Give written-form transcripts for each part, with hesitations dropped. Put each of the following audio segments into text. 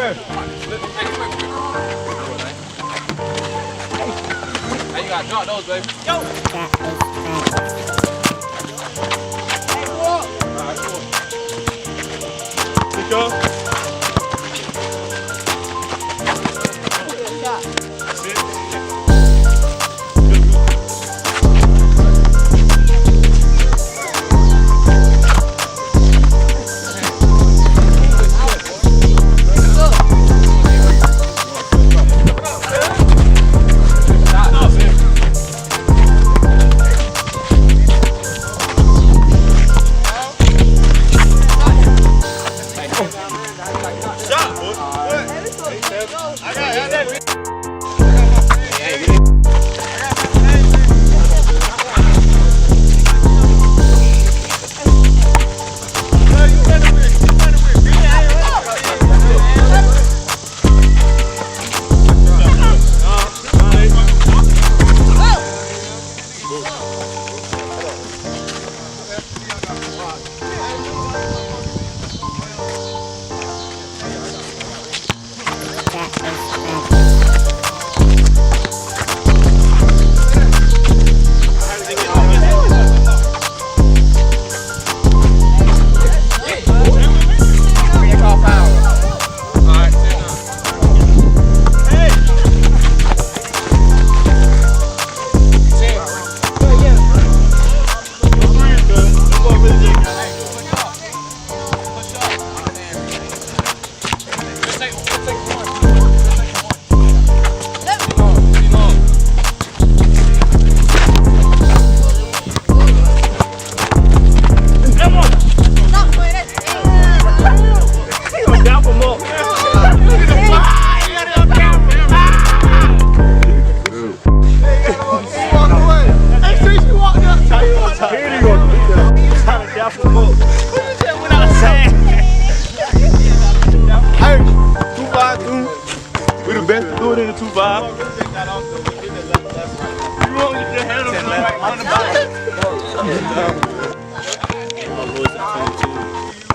here. Hey, you gotta drop those, baby. Yo! Hey, walk! Alright, cool. Pick up.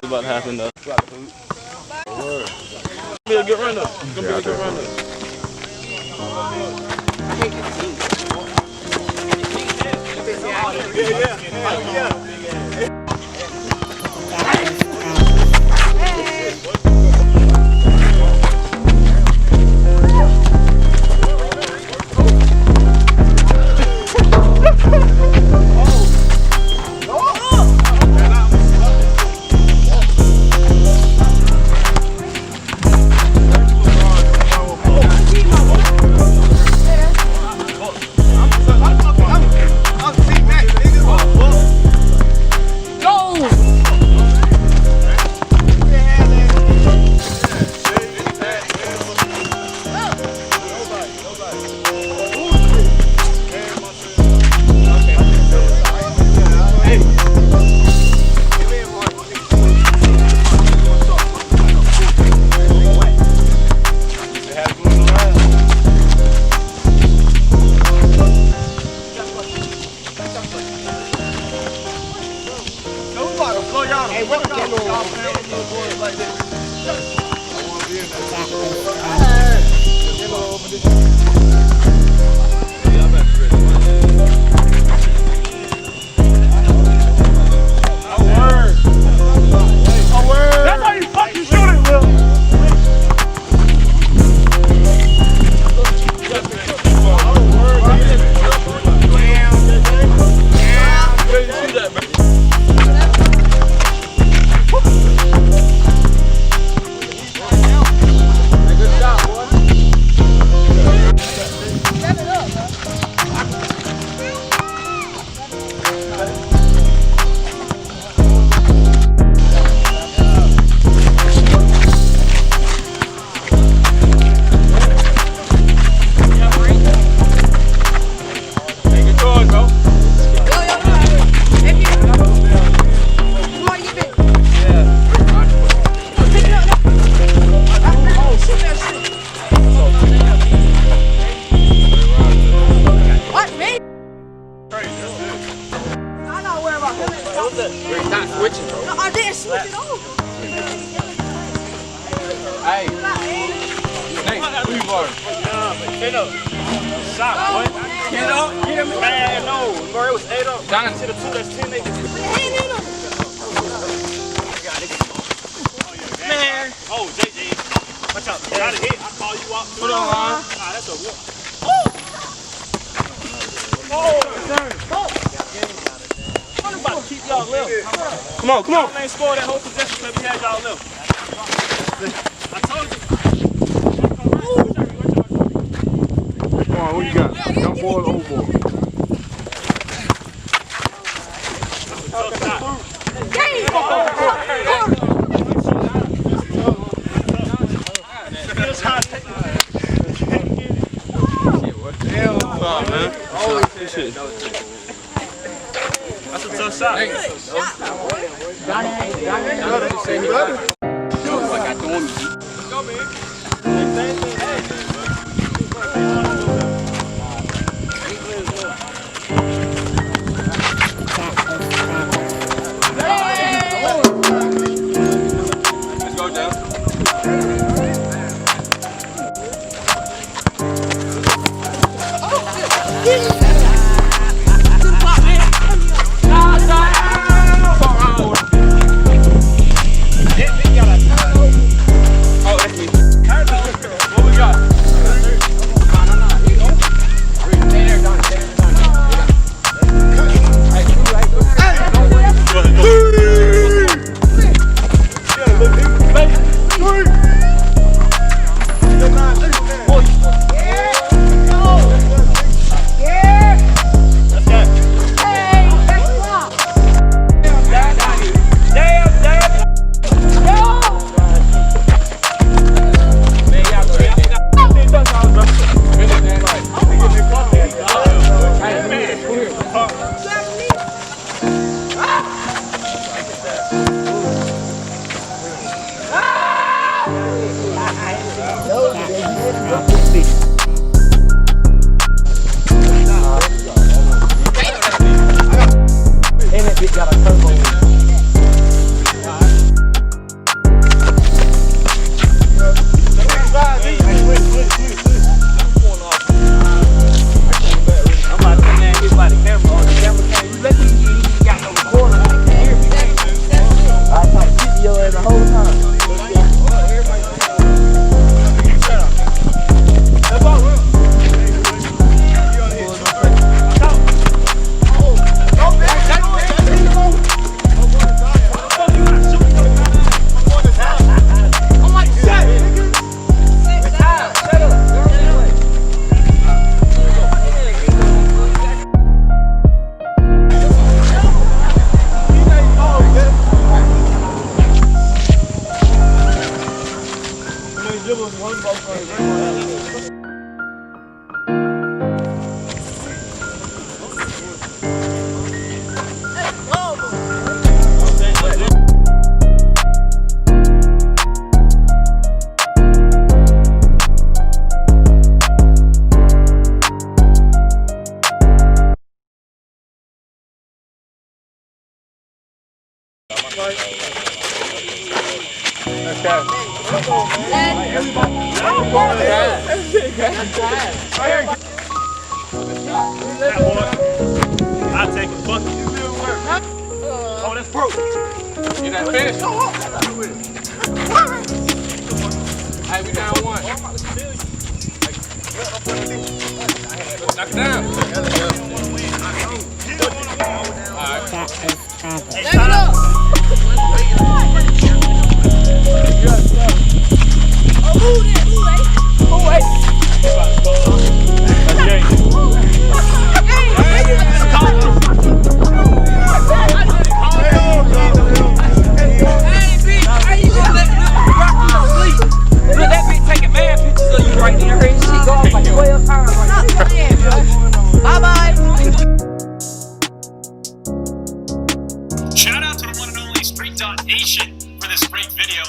About to happen though. Be a good runner. It's gonna be a good runner. Yeah. We're not switching, bro. No, I didn't switch it off. Hey. Nate, who you are? Get up. Shot, boy. Get up. Get him. Man, no. Bro, it was 8 up. Down To the 2, that's 10 niggas. Man. Oh, JJ. Watch out. Got a hit. I call you out. Put on, huh? Nah, that's a whoop. Oh, I'm about to keep y'all left. Come on, come on. I ain't scored that whole possession because we had y'all left. I told you. Come on, what you got? Young boy or old boy? Shit. That's a tough shot. Go, man. Let's go, Jeff. I take a bucket. Oh, that's broke. You done finished? Hey, we down one. Knock it down. Shout out to the one and only Street.Nation for this great video.